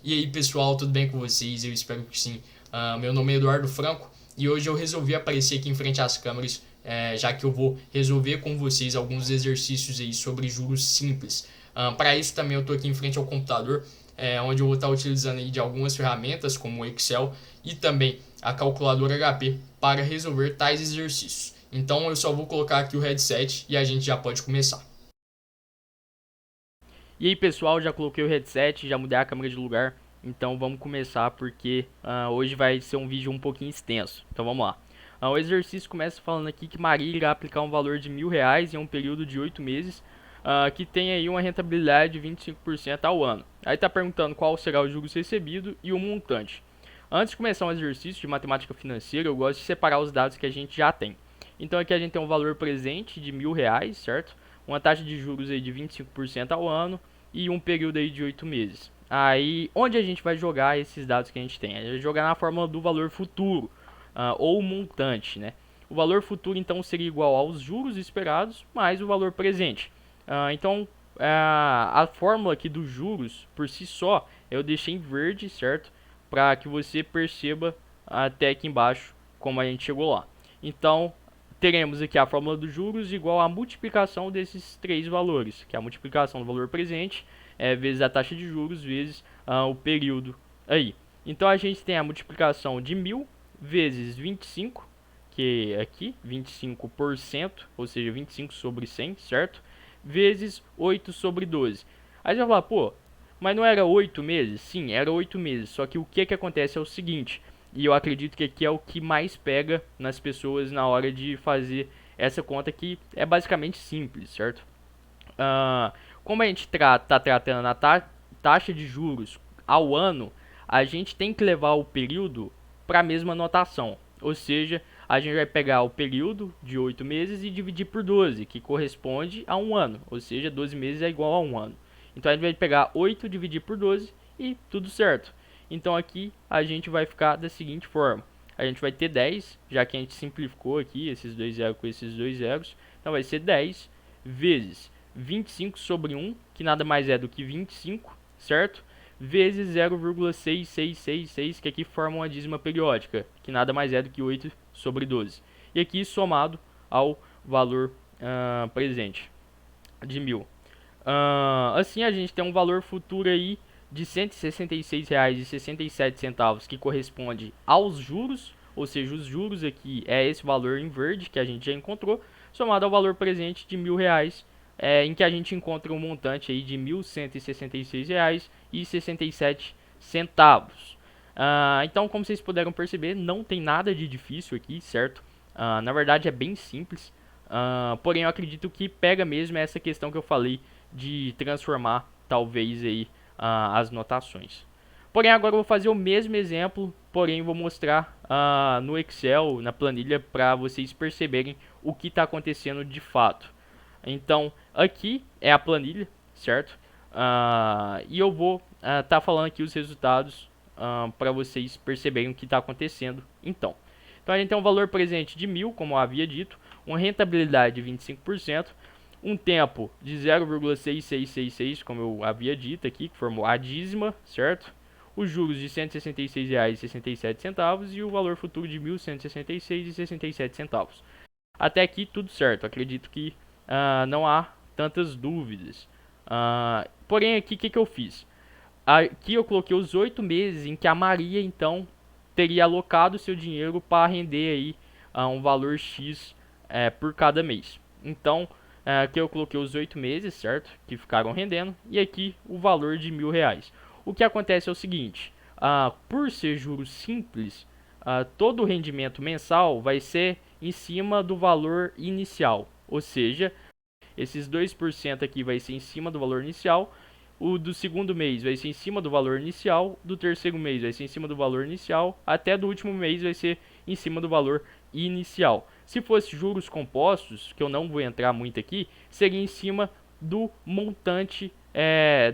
E aí pessoal, tudo bem com vocês? Eu espero que sim. Meu nome é Eduardo Franco e hoje eu resolvi aparecer aqui em frente às câmeras, já que eu vou resolver com vocês alguns exercícios aí sobre juros simples. Para isso também eu estou aqui em frente ao computador, onde eu vou estar utilizando aí de algumas ferramentas como o Excel e também a calculadora HP para resolver tais exercícios. Então eu só vou colocar aqui o headset e a gente já pode começar. E aí pessoal, já coloquei o headset, já mudei a câmera de lugar, então vamos começar porque hoje vai ser um vídeo um pouquinho extenso. Então vamos lá. O exercício começa falando aqui que Maria irá aplicar um valor de R$ 1.000 em um período de 8 meses, que tem aí uma rentabilidade de 25% ao ano. Aí está perguntando qual será o juros recebido e o montante. Antes de começar um exercício de matemática financeira, eu gosto de separar os dados que a gente já tem. Então aqui a gente tem um valor presente de R$ 1.000, certo? Uma taxa de juros aí de 25% ao ano e um período aí de 8 meses. Aí, onde a gente vai jogar esses dados que a gente tem? A gente vai jogar na fórmula do valor futuro, ou montante, né? O valor futuro, então, seria igual aos juros esperados mais o valor presente. Então, a fórmula aqui dos juros, por si só, eu deixei em verde, certo? Para que você perceba até aqui embaixo como a gente chegou lá. Então, teremos aqui a fórmula dos juros igual à multiplicação desses três valores, que é a multiplicação do valor presente vezes a taxa de juros vezes o período aí. Então a gente tem a multiplicação de 1.000 vezes 25, que é aqui 25%, ou seja, 25 sobre 100, certo? Vezes 8 sobre 12. Aí você vai falar, pô, mas não era 8 meses? Sim, era 8 meses. Só que o que acontece é o seguinte, e eu acredito que aqui é o que mais pega nas pessoas na hora de fazer essa conta, que é basicamente simples, certo? Uh, Como a gente está tratando a taxa de juros ao ano, a gente tem que levar o período para a mesma notação. Ou seja, a gente vai pegar o período de 8 meses e dividir por 12, que corresponde a um ano. Ou seja, 12 meses é igual a um ano. Então a gente vai pegar 8 dividir por 12 e tudo certo. Então aqui a gente vai ficar da seguinte forma. A gente vai ter 10, já que a gente simplificou aqui esses dois zeros com esses dois zeros. Então vai ser 10 vezes 25 sobre 1, que nada mais é do que 25, certo? Vezes 0,6666, que aqui forma uma dízima periódica, que nada mais é do que 8 sobre 12. E aqui somado ao valor presente de 1.000. Assim a gente tem um valor futuro aí de R$ 166,67, que corresponde aos juros, ou seja, os juros aqui é esse valor em verde que a gente já encontrou, somado ao valor presente de R$ 1.000, em que a gente encontra um montante aí de R$ 1.166,67. Então, como vocês puderam perceber, não tem nada de difícil aqui, certo? Na verdade, é bem simples. Porém, eu acredito que pega mesmo essa questão que eu falei de transformar, talvez, aí as notações. Porém, agora eu vou fazer o mesmo exemplo, porém vou mostrar no Excel, na planilha, para vocês perceberem o que está acontecendo de fato. Então, aqui é a planilha, certo? E eu vou estar falando aqui os resultados para vocês perceberem o que está acontecendo. Então, a gente tem um valor presente de 1.000, como eu havia dito, uma rentabilidade de 25%, um tempo de 0,6666, como eu havia dito aqui, que formou a dízima, certo? Os juros de R$ 166,67 e o valor futuro de R$ 1.166,67. Até aqui tudo certo, acredito que não há tantas dúvidas. Porém, aqui o que eu fiz? Aqui eu coloquei os 8 meses em que a Maria, então, teria alocado seu dinheiro para render aí um valor X por cada mês. Então, aqui eu coloquei os 8 meses, certo? Que ficaram rendendo. E aqui o valor de R$ 1.000. O que acontece é o seguinte, por ser juros simples, todo o rendimento mensal vai ser em cima do valor inicial. Ou seja, esses 2% aqui vai ser em cima do valor inicial, o do segundo mês vai ser em cima do valor inicial, do terceiro mês vai ser em cima do valor inicial, até do último mês vai ser em cima do valor inicial. Se fosse juros compostos, que eu não vou entrar muito aqui, seria em cima do montante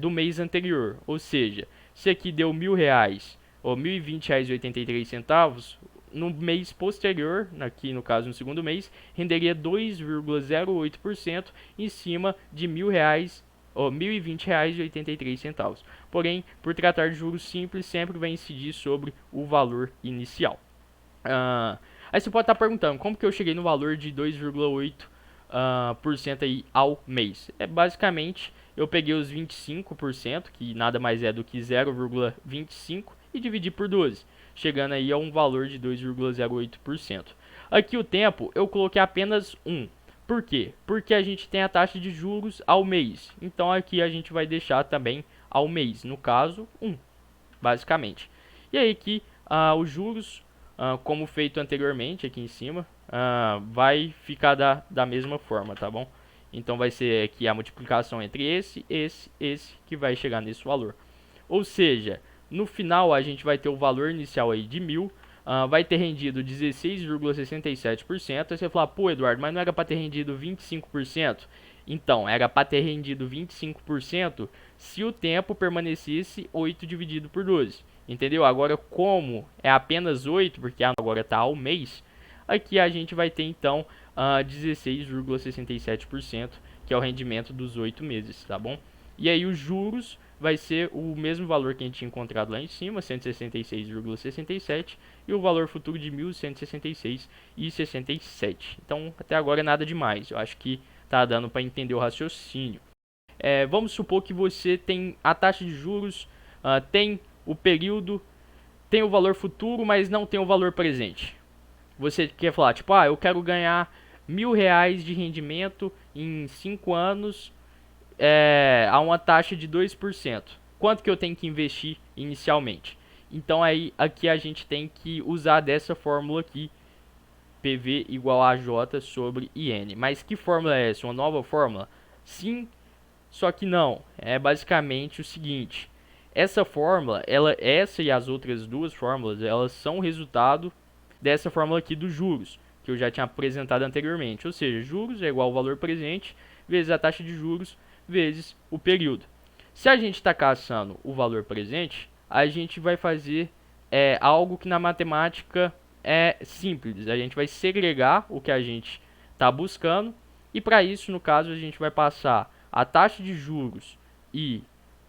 do mês anterior. Ou seja, se aqui deu R$ 1.000 ou R$ 1.020,83, no mês posterior, aqui no caso no segundo mês, renderia 2,08% em cima de R$ 1.000 R$ 1.020,83. Porém, por tratar de juros simples, sempre vai incidir sobre o valor inicial. Aí você pode estar perguntando, como que eu cheguei no valor de 2,8% aí ao mês? Basicamente, eu peguei os 25%, que nada mais é do que 0,25, e dividi por 12, chegando aí a um valor de 2,08%. Aqui o tempo, eu coloquei apenas 1. Por quê? Porque a gente tem a taxa de juros ao mês. Então aqui a gente vai deixar também ao mês, no caso 1, basicamente. E aí que os juros, como feito anteriormente aqui em cima, vai ficar da mesma forma, tá bom? Então vai ser aqui a multiplicação entre esse, que vai chegar nesse valor. Ou seja, no final a gente vai ter o valor inicial aí de 1.000, vai ter rendido 16,67%. Aí você vai falar, pô Eduardo, mas não era para ter rendido 25%? Então, era para ter rendido 25% se o tempo permanecesse 8 dividido por 12. Entendeu? Agora, como é apenas 8, porque agora está ao mês, aqui a gente vai ter então 16,67%, que é o rendimento dos 8 meses, tá bom? E aí os juros vai ser o mesmo valor que a gente tinha encontrado lá em cima, 166,67, e o valor futuro de 1.166,67. Então, até agora nada demais. Eu acho que tá dando para entender o raciocínio. Vamos supor que você tem a taxa de juros, tem o período, tem o valor futuro, mas não tem o valor presente. Você quer falar, tipo, eu quero ganhar R$ 1.000 de rendimento em 5 anos, a uma taxa de 2%. Quanto que eu tenho que investir inicialmente? Então aí aqui a gente tem que usar dessa fórmula aqui, PV igual a J sobre IN. Mas que fórmula é essa? Uma nova fórmula? Sim, só que não. É basicamente o seguinte. Essa fórmula, essa e as outras duas fórmulas, elas são resultado dessa fórmula aqui dos juros, que eu já tinha apresentado anteriormente. Ou seja, juros é igual ao valor presente vezes a taxa de juros vezes o período. Se a gente está caçando o valor presente, a gente vai fazer algo que na matemática é simples. A gente vai segregar o que a gente está buscando, e para isso, no caso, a gente vai passar a taxa de juros e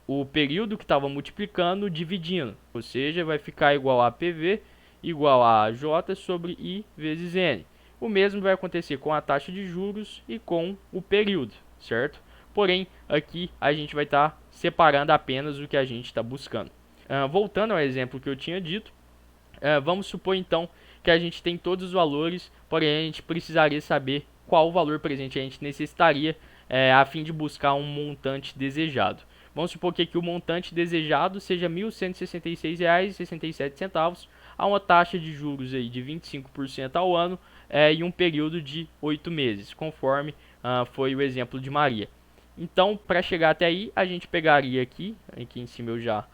o período que estava multiplicando dividindo. Ou seja, vai ficar igual a PV igual a J sobre I vezes N. O mesmo vai acontecer com a taxa de juros e com o período, certo? Porém, aqui a gente vai estar separando apenas o que a gente está buscando. Voltando ao exemplo que eu tinha dito, vamos supor então que a gente tem todos os valores, porém a gente precisaria saber qual o valor presente a gente necessitaria a fim de buscar um montante desejado. Vamos supor que aqui o montante desejado seja R$ 1.166,67, a uma taxa de juros aí de 25% ao ano e um período de 8 meses, conforme foi o exemplo de Maria. Então, para chegar até aí, a gente pegaria aqui em cima eu já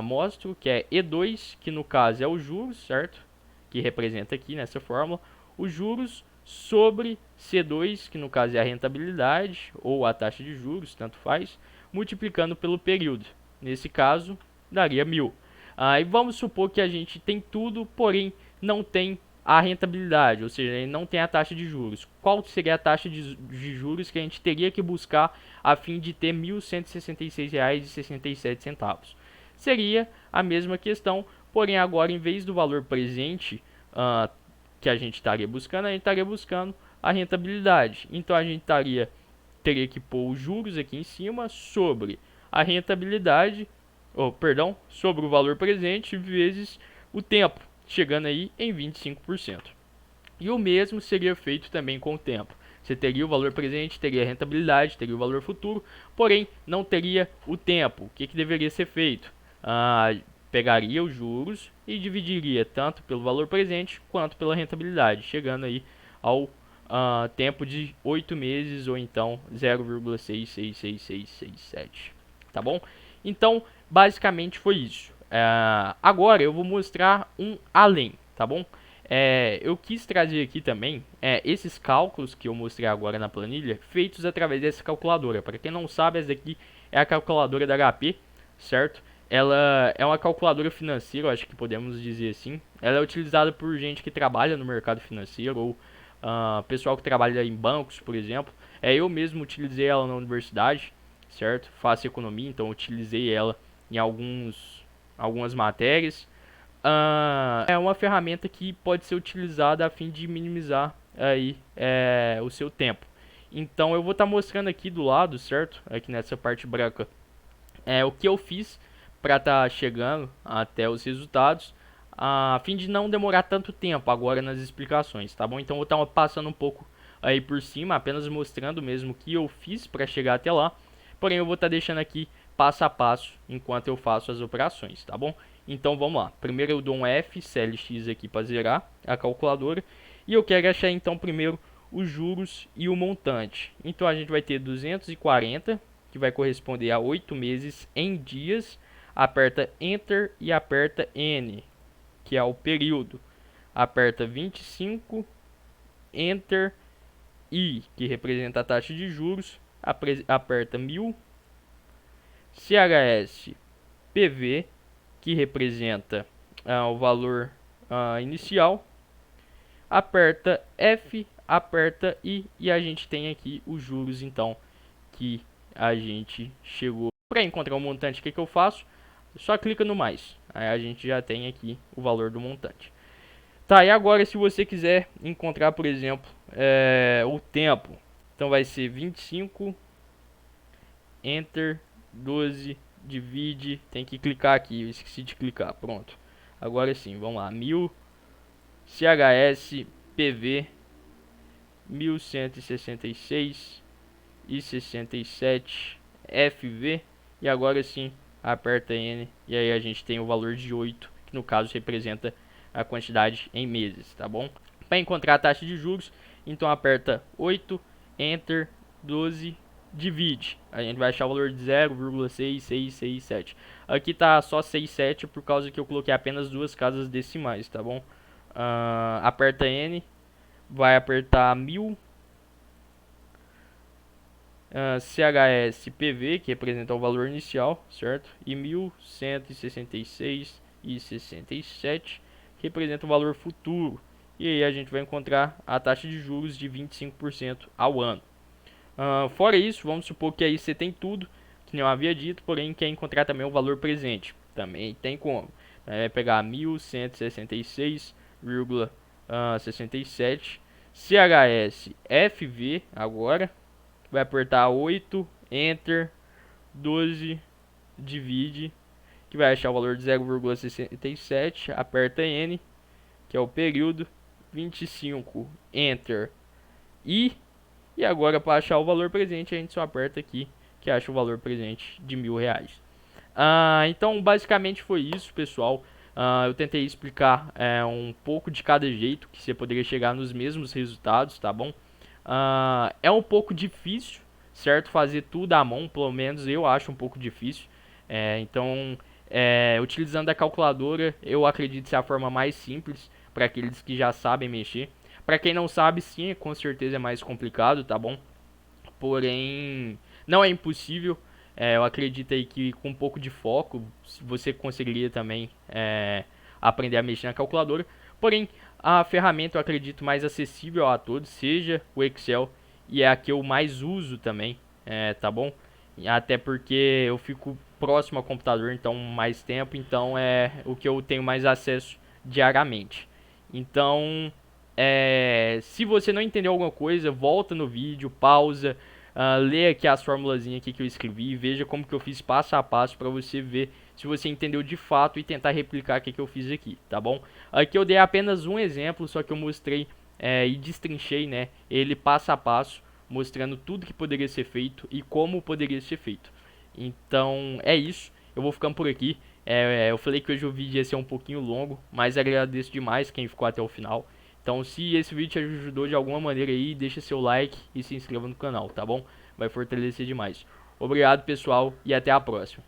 mostro, que é E2, que no caso é os juros, certo? Que representa aqui nessa fórmula, os juros sobre C2, que no caso é a rentabilidade, ou a taxa de juros, tanto faz, multiplicando pelo período. Nesse caso, daria 1.000. E vamos supor que a gente tem tudo, porém não tem a rentabilidade, ou seja, não tem a taxa de juros. Qual seria a taxa de juros que a gente teria que buscar a fim de ter R$ 1.166,67? Seria a mesma questão, porém agora em vez do valor presente que a gente estaria buscando, a gente estaria buscando a rentabilidade. Então a gente teria que pôr os juros aqui em cima sobre a rentabilidade, sobre o valor presente vezes o tempo, chegando aí em 25%. E o mesmo seria feito também com o tempo. Você teria o valor presente, teria a rentabilidade, teria o valor futuro, porém não teria o tempo. O que deveria ser feito? Pegaria os juros e dividiria tanto pelo valor presente quanto pela rentabilidade, chegando aí ao tempo de 8 meses ou então 0,66667, tá bom? Então, basicamente foi isso. Agora eu vou mostrar um além, tá bom? Eu quis trazer aqui também esses cálculos que eu mostrei agora na planilha, feitos através dessa calculadora. Para quem não sabe, essa daqui é a calculadora da HP, certo? Ela é uma calculadora financeira, eu acho que podemos dizer assim. Ela é utilizada por gente que trabalha no mercado financeiro ou pessoal que trabalha em bancos, por exemplo. Eu mesmo utilizei ela na universidade. certo? Faço economia, então utilizei ela em algumas matérias. É uma ferramenta que pode ser utilizada a fim de minimizar aí o seu tempo. Então eu vou estar mostrando aqui do lado, certo? Aqui nessa parte branca, o que eu fiz para estar chegando até os resultados, a fim de não demorar tanto tempo agora nas explicações, tá bom? Então eu vou estar passando um pouco aí por cima, apenas mostrando mesmo o que eu fiz para chegar até lá. Porém eu vou estar deixando aqui passo a passo enquanto eu faço as operações, tá bom? Então vamos lá. Primeiro eu dou um F, CLX aqui para zerar a calculadora. E eu quero achar então primeiro os juros e o montante. Então a gente vai ter 240, que vai corresponder a 8 meses em dias. Aperta Enter e aperta N, que é o período. Aperta 25, Enter, I, que representa a taxa de juros. Aperta 1000, CHS PV, que representa o valor inicial. Aperta F, aperta I e a gente tem aqui os juros então que a gente chegou. Para encontrar o montante, o que eu faço? Só clica no mais, aí a gente já tem aqui o valor do montante. Tá, e agora se você quiser encontrar, por exemplo, o tempo, então vai ser 25, Enter, 12, divide, tem que clicar aqui, eu esqueci de clicar, pronto. Agora sim, vamos lá, 1000, CHS, PV, 1166 e 67, FV, e agora sim, aperta N, e aí a gente tem o valor de 8, que no caso representa a quantidade em meses, tá bom? Para encontrar a taxa de juros, então aperta 8, Enter, 12, divide. A gente vai achar o valor de 0,6667. Aqui tá só 67 por causa que eu coloquei apenas duas casas decimais, tá bom? Aperta N, vai apertar 1000, CHS PV, que representa o valor inicial, certo? E 1166 e 67 representa o valor futuro. E aí a gente vai encontrar a taxa de juros de 25% ao ano. Fora isso, vamos supor que aí você tem tudo, que nem eu havia dito, porém quer encontrar também o valor presente. Também tem como. Vai pegar 1166,67 CHS FV agora. Vai apertar 8, Enter, 12, divide, que vai achar o valor de 0,67, aperta N, que é o período, 25, Enter, e agora para achar o valor presente a gente só aperta aqui, que acha o valor presente de R$1.000. Então basicamente foi isso, pessoal. Eu tentei explicar um pouco de cada jeito que você poderia chegar nos mesmos resultados, tá bom? É um pouco difícil, certo? Fazer tudo à mão, pelo menos eu acho um pouco difícil. Então, utilizando a calculadora, eu acredito ser a forma mais simples para aqueles que já sabem mexer. Para quem não sabe, sim, com certeza é mais complicado, tá bom? Porém, não é impossível. Eu acredito aí que com um pouco de foco, você conseguiria também aprender a mexer na calculadora. Porém, a ferramenta eu acredito mais acessível a todos, seja o Excel, e é a que eu mais uso também, tá bom? Até porque eu fico próximo ao computador, então mais tempo, então é o que eu tenho mais acesso diariamente. Então, se você não entendeu alguma coisa, volta no vídeo, pausa, lê aqui as formulazinhas aqui que eu escrevi, veja como que eu fiz passo a passo para você ver se você entendeu de fato e tentar replicar o que eu fiz aqui, tá bom? Aqui eu dei apenas um exemplo, só que eu mostrei e destrinchei, né, ele passo a passo, mostrando tudo que poderia ser feito e como poderia ser feito. Então é isso, eu vou ficando por aqui. Eu falei que hoje o vídeo ia ser um pouquinho longo, mas agradeço demais quem ficou até o final. Então se esse vídeo te ajudou de alguma maneira aí, deixa seu like e se inscreva no canal, tá bom? Vai fortalecer demais. Obrigado pessoal e até a próxima.